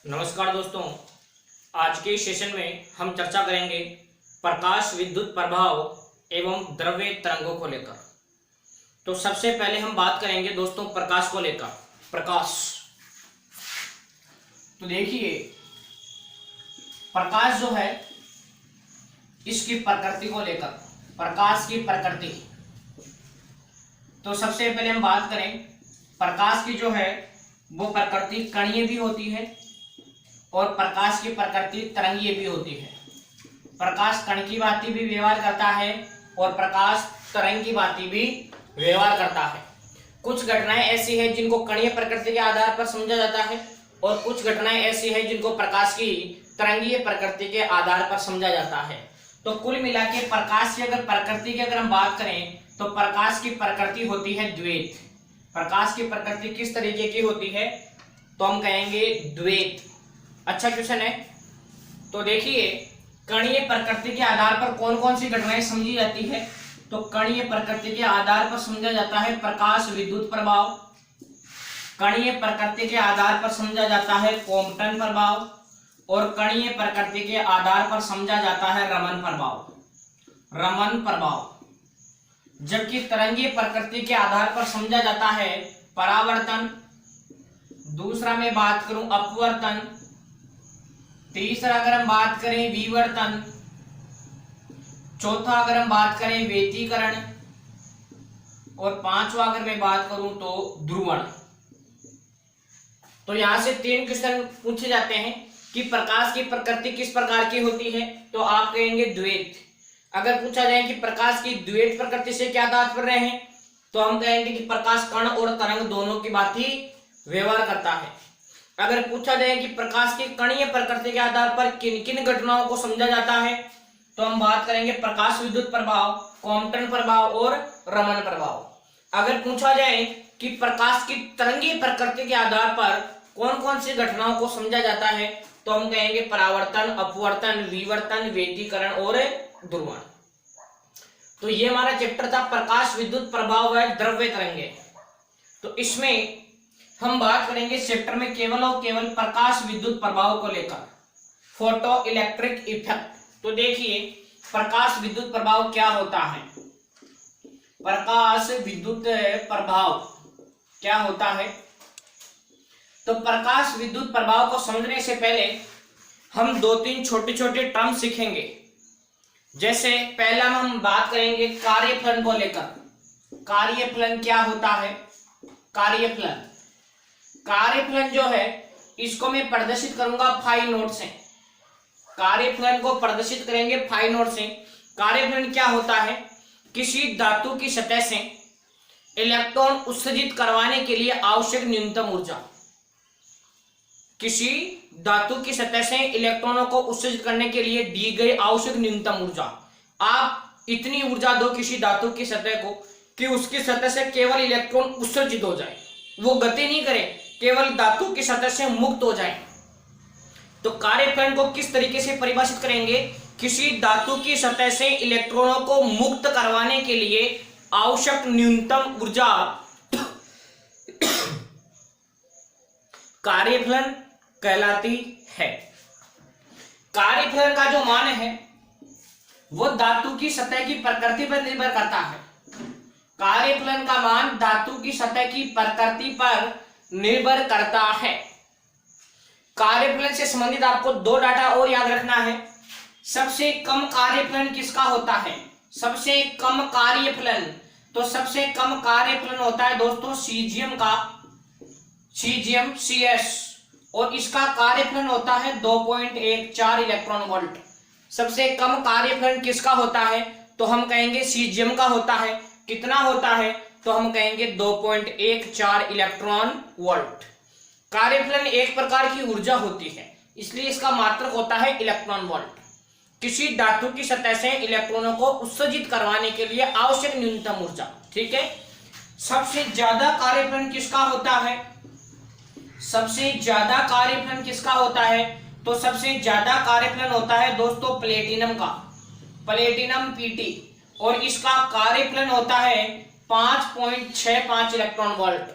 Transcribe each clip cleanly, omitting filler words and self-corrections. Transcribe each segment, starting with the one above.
नमस्कार दोस्तों, आज के सेशन में हम चर्चा करेंगे प्रकाश विद्युत प्रभाव एवं द्रव्य तरंगों को लेकर। तो सबसे पहले हम बात करेंगे दोस्तों प्रकाश को लेकर। प्रकाश, तो देखिए प्रकाश जो है इसकी प्रकृति को लेकर, प्रकाश की प्रकृति। तो सबसे पहले हम बात करें प्रकाश की जो है वो प्रकृति कणीय भी होती है और प्रकाश की प्रकृति तरंगीय भी होती है। प्रकाश कण की भांति भी व्यवहार करता है और प्रकाश तरंग की भांति भी व्यवहार करता है। कुछ घटनाएं ऐसी हैं जिनको कणीय प्रकृति के आधार पर समझा जाता है और कुछ घटनाएं ऐसी हैं जिनको प्रकाश की तरंगीय प्रकृति के आधार पर समझा जाता है। तो कुल मिला के प्रकाश की अगर प्रकृति की अगर हम बात करें तो प्रकाश की प्रकृति होती है द्वैत। प्रकाश की प्रकृति किस तरीके की होती है तो हम कहेंगे द्वैत। अच्छा क्वेश्चन है। तो देखिए कणीय प्रकृति के आधार पर कौन कौन सी घटनाएं समझी जाती है। तो कणीय प्रकृति के आधार पर समझा जाता है प्रकाश विद्युत प्रभाव, कणीय प्रकृति के आधार पर समझा जाता है कॉम्पटन प्रभाव और कणीय प्रकृति के आधार पर समझा जाता है रमन प्रभाव। रमन प्रभाव, जबकि तरंगीय प्रकृति के आधार पर समझा जाता है परावर्तन, दूसरा मैं बात करूं अपवर्तन, तीसरा अगर हम बात करें विवर्तन, चौथा अगर हम बात करें व्यतिकरण और पांचवा अगर मैं बात करूं तो ध्रुवण। तो यहां से 3 क्वेश्चन पूछे जाते हैं कि प्रकाश की प्रकृति किस प्रकार की होती है तो आप कहेंगे द्वैत। अगर पूछा जाए कि प्रकाश की द्वैत प्रकृति से क्या तात्पर्य है तो हम कहेंगे कि प्रकाश कण और तरंग दोनों की भांति व्यवहार करता है। अगर पूछा जाए कि प्रकाश की कणीय प्रकृति के आधार पर किन किन घटनाओं को समझा जाता है तो हम बात करेंगे प्रकाश विद्युत प्रभाव, कॉम्पटन प्रभाव और रमन प्रभाव। अगर पूछा जाए कि प्रकाश की तरंगीय प्रकृति के आधार पर कौन कौन सी घटनाओं को समझा जाता है तो हम कहेंगे परावर्तन, अपवर्तन, विवर्तन, व्यतिकरण और ध्रुवण। तो ये हमारा चैप्टर था प्रकाश विद्युत प्रभाव व द्रव्य तरंगे। तो इसमें हम बात करेंगे इस चैप्टर में केवल और केवल प्रकाश विद्युत प्रभाव को लेकर, फोटो इलेक्ट्रिक इफेक्ट। तो देखिए प्रकाश विद्युत प्रभाव क्या होता है। प्रकाश विद्युत प्रभाव क्या होता है। तो प्रकाश विद्युत प्रभाव को समझने से पहले हम 2-3 छोटे छोटे टर्म सीखेंगे। जैसे पहला हम बात करेंगे कार्यफलन को लेकर। कार्यफलन क्या होता है। कार्यफलन, कार्यफलन जो है इसको मैं प्रदर्शित करूंगा फाई नोट से। कार्यफलन को प्रदर्शित करेंगे फाई नोट से। कार्यफलन क्या होता है, किसी धातु की सतह से इलेक्ट्रॉन उत्सर्जित करवाने के लिए आवश्यक न्यूनतम ऊर्जा। किसी धातु की सतह से इलेक्ट्रॉनों को उत्सर्जित करने के लिए दी गई आवश्यक न्यूनतम ऊर्जा। आप इतनी ऊर्जा दो किसी धातु की सतह को कि उसकी सतह से केवल इलेक्ट्रॉन उत्सर्जित हो जाए, वो गति नहीं करे, केवल धातु की सतह से मुक्त हो जाए। तो कार्यफलन को किस तरीके से परिभाषित करेंगे, किसी धातु की सतह से इलेक्ट्रॉनों को मुक्त करवाने के लिए आवश्यक न्यूनतम ऊर्जा कार्यफलन कहलाती है। कार्यफलन का जो मान है वो धातु की सतह की प्रकृति पर निर्भर करता है। कार्यफलन का मान धातु की सतह की प्रकृति पर निर्भर करता है। कार्यफलन से संबंधित आपको 2 डाटा और याद रखना है। सबसे कम कार्यफलन किसका होता है, सबसे कम कार्यफलन, तो सबसे कम कार्यफलन होता है दोस्तों सीजियम का, सीजियम CS, और इसका कार्यफलन होता है 2.14 इलेक्ट्रॉन वोल्ट। सबसे कम कार्यफलन किसका होता है तो हम कहेंगे सीजियम का होता है। कितना होता है तो हम कहेंगे 2.14 इलेक्ट्रॉन वोल्ट। कार्यफलन एक प्रकार की ऊर्जा होती है इसलिए इसका मात्रक होता है इलेक्ट्रॉन वोल्ट। किसी धातु की सतह से इलेक्ट्रॉनों को उत्सर्जित करवाने के लिए आवश्यक न्यूनतम ऊर्जा। ठीक है। सबसे ज्यादा कार्यफलन किसका होता है, सबसे ज्यादा कार्यफलन किसका होता है तो सबसे ज्यादा कार्यफलन होता है दोस्तों प्लेटिनम का, प्लेटिनम PT, और इसका कार्यफलन होता है 5.65 इलेक्ट्रॉन वोल्ट।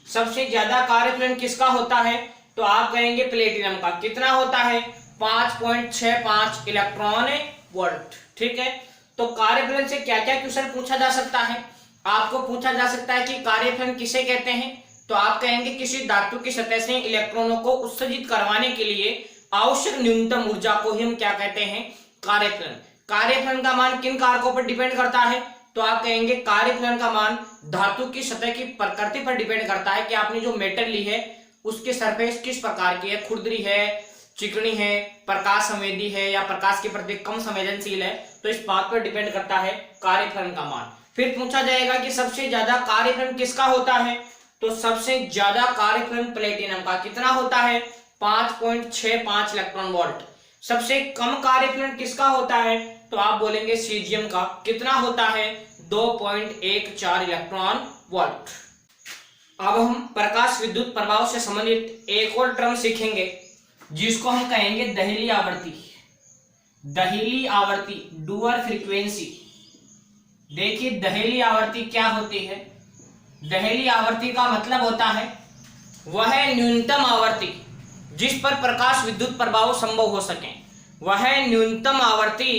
सबसे ज्यादा कार्यफलन किसका होता है तो आप कहेंगे प्लेटिनम का कितना होता है 5.65 इलेक्ट्रॉन वोल्ट। ठीक है, तो कार्यफलन से क्या क्या क्वेश्चन पूछा जा सकता है? आपको पूछा जा सकता है कि कार्यफलन किसे कहते हैं, तो आप कहेंगे किसी धातु की सतह से इलेक्ट्रॉनों को उत्सर्जित करवाने के लिए आवश्यक न्यूनतम ऊर्जा को ही हम क्या कहते हैं? कार्यफलन। कार्यफलन का मान किन कारकों पर डिपेंड करता है? तो आप कहेंगे कार्यफलन का मान धातु की सतह की प्रकृति पर डिपेंड करता है कि आपने जो मेटल ली है उसके सरफेस किस प्रकार की है, खुरदरी है, चिकनी है, प्रकाश संवेदी है या प्रकाश के प्रति कम संवेदनशील है, तो इस बात पर डिपेंड करता है कार्यफलन का मान। फिर पूछा जाएगा कि सबसे ज्यादा कार्यफलन किसका होता है, तो सबसे ज्यादा कार्यफलन प्लेटिनम का कितना होता है 5.65 इलेक्ट्रॉन वोल्ट। सबसे कम कार्यफलन किसका होता है, तो आप बोलेंगे सीजियम का, कितना होता है 2.14 इलेक्ट्रॉन वोल्ट। अब हम प्रकाश विद्युत प्रभाव से संबंधित एक और टर्म सीखेंगे जिसको हम कहेंगे दहेली आवर्ती। दहेली आवर्ती, डुअल फ्रीक्वेंसी। देखिए दहेली आवर्ती क्या होती है? दहेली आवर्ती का मतलब होता है वह न्यूनतम आवर्ती जिस पर प्रकाश विद्युत प्रभाव संभव हो सके। वह न्यूनतम आवर्ती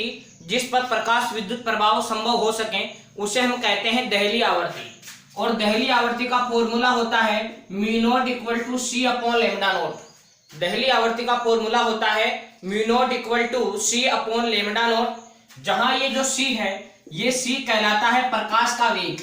जिस पर प्रकाश विद्युत प्रभाव संभव हो सके उसे हम कहते हैं दहेली आवर्ती। और दहेली आवर्ती का फॉर्मूला होता है mu naught equal to C upon lambda naught. दहेली आवर्ती का फॉर्मूला होता है mu naught equal to C upon lambda naught. जहां ये जो सी है, ये सी कहलाता है प्रकाश का वेग,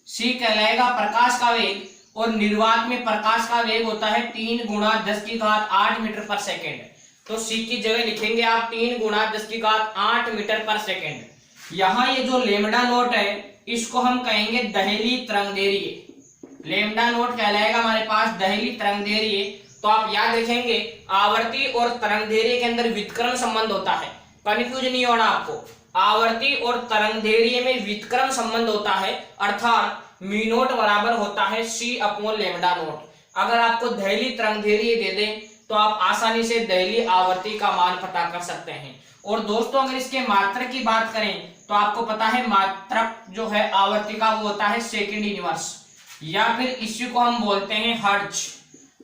सी कहलाएगा प्रकाश का वेग, और निर्वात में प्रकाश का वेग होता है 3 × 10⁸ मीटर पर सेकेंड। तो सी की जगह लिखेंगे आप 3 × 10⁸ मीटर पर सेकेंड। यहाँ ये जो लैम्डा नॉट है इसको हम कहेंगे दहेली तरंगदैर्घ्य। लैम्डा नॉट कहलाएगा हमारे पास दहेली तरंगदैर्घ्य। तो आप याद रखेंगे आवर्ती और तरंगदैर्घ्य के अंदर व्युत्क्रम संबंध होता है, कंफ्यूज नहीं होना आपको। आवर्ती और तरंगदैर्घ्य में व्युत्क्रम संबंध होता है, अर्थात म्यू नॉट बराबर होता है सी अपॉन लैम्डा नॉट। अगर आपको दहेली तरंगदैर्घ्य दे दें तो आप आसानी से दहेली आवर्ती का मान पता कर सकते हैं। और दोस्तों अगर इसके मात्रक की बात करें तो आपको पता है मात्रक जो है आवर्ती का वो होता है सेकंड इनवर्स, या फिर इसी को हम बोलते हैं हर्ट्ज।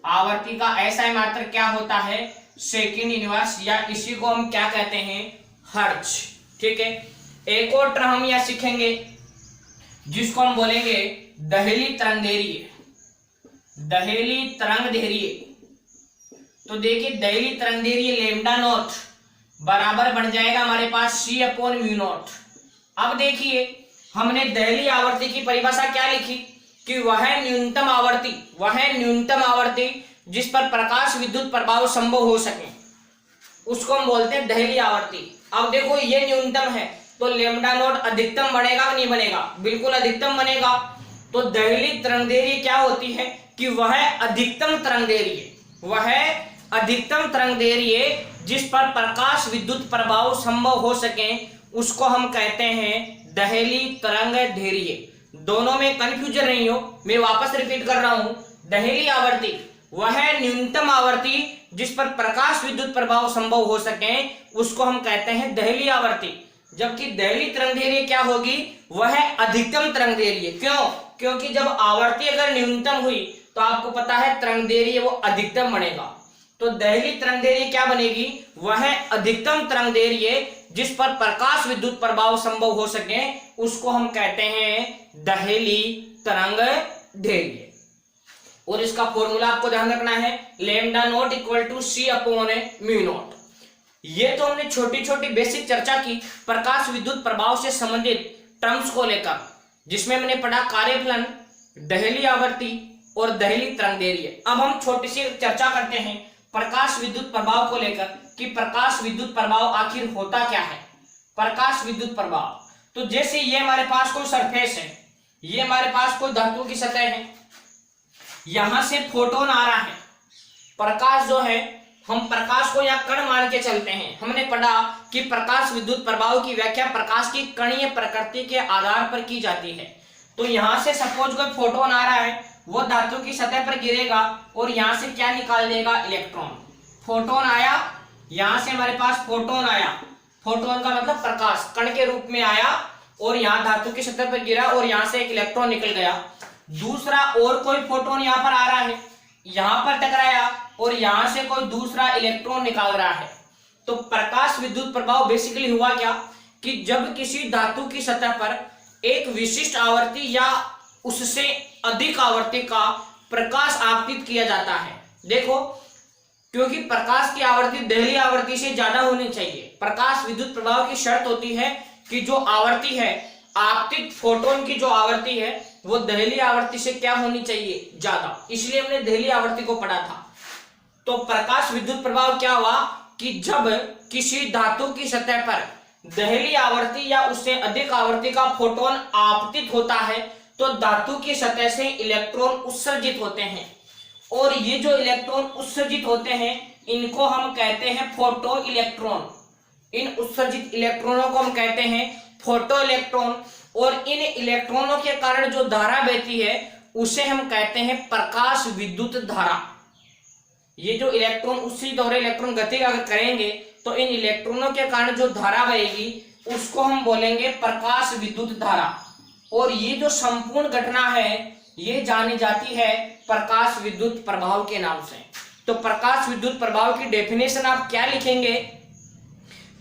आवर्ती का ऐसा मात्रक क्या होता है सेकंड इनवर्स, या इसी को हम क्या कहते हैं हर्ट्ज। ठीक है, एक और टर्म हम यह सीखेंगे जिसको हम बोलेंगे दहेली तरंगदैर्घ्य। दहेली तरंगदैर्घ्य, तो देखिए दहेली तरंगदैर्घ्य लैम्डा नॉट बराबर बन जाएगा हमारे पास सी अपॉन म्यू नॉट। अब देखिए हमने दहेली आवर्ती की परिभाषा क्या लिखी कि वह न्यूनतम आवर्ती, वह न्यूनतम आवर्ती जिस पर प्रकाश विद्युत प्रभाव संभव हो सके उसको हम बोलते हैं दहेली आवर्ती। अब देखो ये न्यूनतम है तो लैम्डा नॉट अधिकतम बनेगा कि नहीं बनेगा? बिल्कुल अधिकतम बनेगा। तो दहेली तरंगदैर्घ्य क्या होती है कि वह अधिकतम तरंगदैर्घ्य, वह अधिकतम तरंगदैर्घ्य जिस पर प्रकाश विद्युत प्रभाव संभव हो सके उसको हम कहते हैं दहेली तरंगदैर्घ्य। दोनों में कंफ्यूजन नहीं हो, मैं वापस रिपीट कर रहा हूं। दहेली आवर्ती वह न्यूनतम आवर्ती जिस पर प्रकाश विद्युत प्रभाव संभव हो सके उसको हम कहते हैं दहेली आवर्ती। जबकि दहेली तरंगदैर्घ्य क्या होगी? वह अधिकतम तरंगदैर्घ्य। क्यों? क्योंकि जब आवर्ती अगर न्यूनतम हुई तो आपको पता है तरंगदैर्घ्य वो अधिकतम बनेगा। तो दहेली तरंगदैर्घ्य क्या बनेगी? वह अधिकतम तरंगदैर्घ्य जिस पर प्रकाश विद्युत प्रभाव संभव हो सके उसको हम कहते हैं दहेली तरंगदैर्घ्य। और इसका फॉर्मूला आपको ध्यान रखना है lambda naught equal to C upon mu naught. ये तो हमने छोटी छोटी बेसिक चर्चा की प्रकाश विद्युत प्रभाव से संबंधित टर्म्स को लेकर, जिसमें मैंने पढ़ा कार्यफलन, दहेली आवर्ती और दहेली तरंगदैर्घ्य। अब हम छोटी सी चर्चा करते हैं प्रकाश विद्युत प्रभाव को लेकर कि प्रकाश विद्युत प्रभाव आखिर होता क्या है। प्रकाश विद्युत प्रभाव, तो जैसे ये हमारे पास कोई सरफेस है, ये हमारे पास कोई धातु की सतह है, यहां से फोटोन आ रहा है। प्रकाश जो है, हम प्रकाश को यहाँ कण मान के चलते हैं। हमने पढ़ा कि प्रकाश विद्युत प्रभाव की व्याख्या प्रकाश की कणीय प्रकृति के आधार पर की जाती है। तो यहां से सपोज कोई फोटोन आ रहा है, वो धातु की सतह पर गिरेगा और यहां से क्या निकाल देगा? इलेक्ट्रॉन। फोटोन आया, यहां से हमारे पास फोटोन आया, फोटोन का मतलब प्रकाश कण के रूप में आया और यहाँ धातु की सतह पर गिरा और यहाँ से एक इलेक्ट्रॉन निकल गया। दूसरा और कोई फोटोन यहाँ पर आ रहा है, यहाँ पर टकराया और यहां से कोई दूसरा इलेक्ट्रॉन निकाल रहा है। तो प्रकाश विद्युत प्रभाव बेसिकली हुआ क्या कि जब किसी धातु की सतह पर एक विशिष्ट आवर्ती या उससे अधिक आवर्ती का प्रकाश आपतित किया जाता है। देखो, क्योंकि प्रकाश की आवृत्ति दहली आवृत्ति से ज्यादा होनी चाहिए। प्रकाश विद्युत प्रभाव की शर्त होती है कि जो आवृत्ति है, आपतित फोटोन की जो आवृत्ति है वो दहली आवृत्ति से क्या होनी चाहिए, ज्यादा। इसलिए हमने दहली आवृत्ति को पढ़ा था। तो प्रकाश विद्युत प्रभाव क्या हुआ कि जब किसी धातु की सतह पर दहली आवृत्ति या उससे अधिक आवृत्ति का फोटोन आपतित होता है तो धातु की सतह से इलेक्ट्रॉन उत्सर्जित होते हैं, और ये जो इलेक्ट्रॉन उत्सर्जित होते हैं इनको हम कहते हैं फोटो इलेक्ट्रॉन। इन उत्सर्जित इलेक्ट्रॉनों को हम कहते हैं फोटो इलेक्ट्रॉन, और इन इलेक्ट्रॉनों के कारण जो धारा बहती है उसे हम कहते हैं प्रकाश विद्युत धारा। ये जो इलेक्ट्रॉन उत्सर्जित हो रहे इलेक्ट्रॉन गति अगर करेंगे तो इन इलेक्ट्रॉनों के कारण जो धारा बहेगी उसको हम बोलेंगे प्रकाश विद्युत धारा। और ये जो संपूर्ण घटना है ये जानी जाती है प्रकाश विद्युत प्रभाव के नाम से। तो प्रकाश विद्युत प्रभाव की डेफिनेशन आप क्या लिखेंगे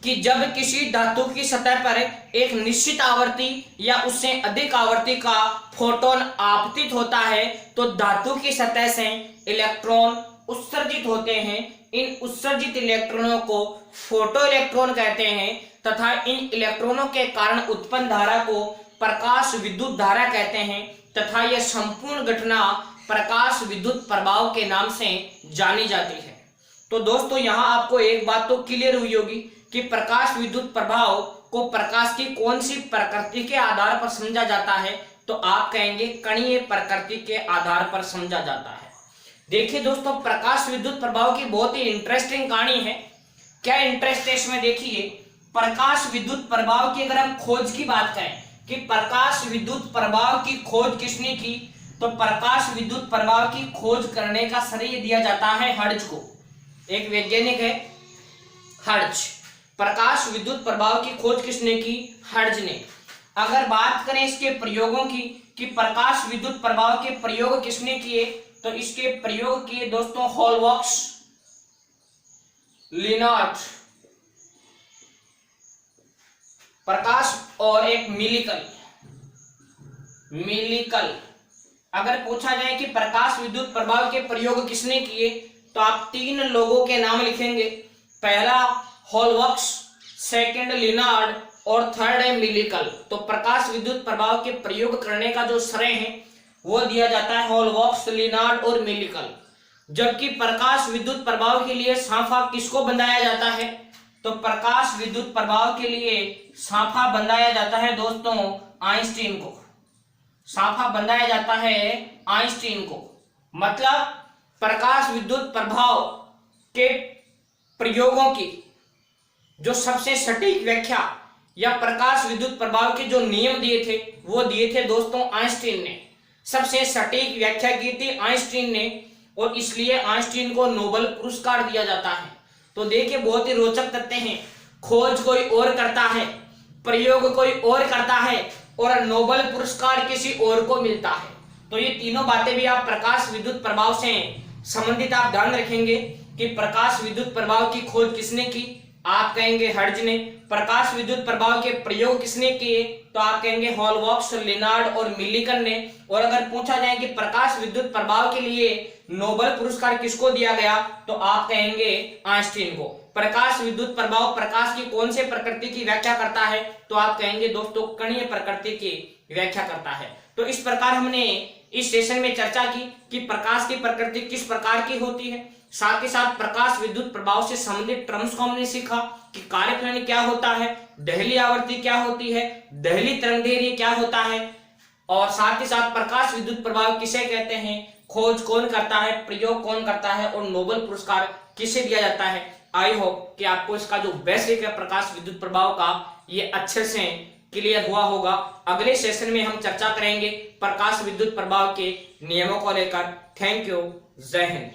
कि जब किसी धातु की सतह पर एक निश्चित आवर्ती या उससे अधिक आवर्ती का फोटोन आपतित होता है तो धातु की सतह से इलेक्ट्रॉन उत्सर्जित होते हैं। इन उत्सर्जित इलेक्ट्रॉनों को फोटो इलेक्ट्रॉन कहते हैं तथा इन इलेक्ट्रॉनों के कारण उत्पन्न धारा को प्रकाश विद्युत धारा कहते हैं, तथा यह संपूर्ण घटना प्रकाश विद्युत प्रभाव के नाम से जानी जाती है। तो दोस्तों यहाँ आपको एक बात तो क्लियर हुई होगी कि प्रकाश विद्युत प्रभाव को प्रकाश की कौन सी प्रकृति के आधार पर समझा जाता है, तो आप कहेंगे कणीय प्रकृति के आधार पर समझा जाता है। देखिए दोस्तों, प्रकाश विद्युत प्रभाव की बहुत ही इंटरेस्टिंग कहानी है। क्या इंटरेस्ट है इसमें, देखिए प्रकाश विद्युत प्रभाव की अगर हम खोज की बात करें कि प्रकाश विद्युत प्रभाव की खोज किसने की, तो प्रकाश विद्युत प्रभाव की खोज करने का श्रेय दिया जाता है हर्ट्ज को। एक वैज्ञानिक है हर्ट्ज। प्रकाश विद्युत प्रभाव की खोज किसने की, हर्ट्ज ने। अगर बात करें इसके प्रयोगों की कि प्रकाश विद्युत प्रभाव के प्रयोग किसने किए, तो इसके प्रयोग किए दोस्तों हॉलबॉक्स, लिनार्ड, प्रकाश और एक मिलिकल। अगर पूछा जाए कि प्रकाश विद्युत प्रभाव के प्रयोग किसने किए तो आप तीन लोगों के नाम लिखेंगे। पहला हॉलबॉक्स, सेकंड लिनार्ड और थर्ड है मिलिकल। तो प्रकाश विद्युत प्रभाव के प्रयोग करने का जो श्रेय है वो दिया जाता है हॉलबॉक्स, लिनार्ड और मिलिकल। जबकि प्रकाश विद्युत प्रभाव के लिए साफा किसको बंधाया जाता है, तो प्रकाश विद्युत प्रभाव के लिए साफा बंधाया जाता है दोस्तों आइंस्टीन को। साफा बंधाया जाता है आइंस्टीन को। मतलब प्रकाश विद्युत प्रभाव के प्रयोगों की जो सबसे सटीक व्याख्या या प्रकाश विद्युत प्रभाव के जो नियम दिए थे वो दिए थे दोस्तों आइंस्टीन ने। सबसे सटीक व्याख्या की थी आइंस्टीन ने, और इसलिए आइंस्टीन को नोबेल पुरस्कार दिया जाता है। तो देखिए बहुत ही रोचक तथ्य हैं। खोज कोई और करता है, प्रयोग कोई और करता है और नोबेल पुरस्कार किसी और को मिलता है। तो ये तीनों बातें भी आप प्रकाश विद्युत प्रभाव से संबंधित आप ध्यान रखेंगे कि प्रकाश विद्युत प्रभाव की खोज किसने की, आप कहेंगे हर्ट्ज ने। प्रकाश विद्युत प्रभाव के प्रयोग किसने किए, तो आप कहेंगे हॉलबॉक्स, लिनार्ड और मिलिकल ने। और अगर पूछा जाए कि प्रकाश विद्युत प्रभाव के लिए नोबेल पुरस्कार किसको दिया गया, तो आप कहेंगे आइंस्टीन को। प्रकाश विद्युत प्रभाव प्रकाश की कौन से प्रकृति की व्याख्या करता है, तो आप कहेंगे दोस्तों कणीय प्रकृति की व्याख्या करता है। तो इस प्रकार हमने इस सेशन में चर्चा की कि प्रकाश की प्रकृति किस प्रकार की होती है। साथ ही साथ प्रकाश विद्युत प्रभाव से संबंधित टर्म्स को हमने सीखा कि कार्यप्रणाली क्या होता है, दहली आवर्ती क्या होती है, दहली तरंगदैर्घ्य क्या होता है, और साथ ही साथ प्रकाश विद्युत प्रभाव किसे कहते हैं, खोज कौन करता है, प्रयोग कौन करता है और नोबेल पुरस्कार किसे दिया जाता है। आई होप कि आपको इसका जो बेसिक है प्रकाश विद्युत प्रभाव का ये अच्छे से क्लियर हुआ होगा। अगले सेशन में हम चर्चा करेंगे प्रकाश विद्युत प्रभाव के नियमों को लेकर। थैंक यू, जय हिंद।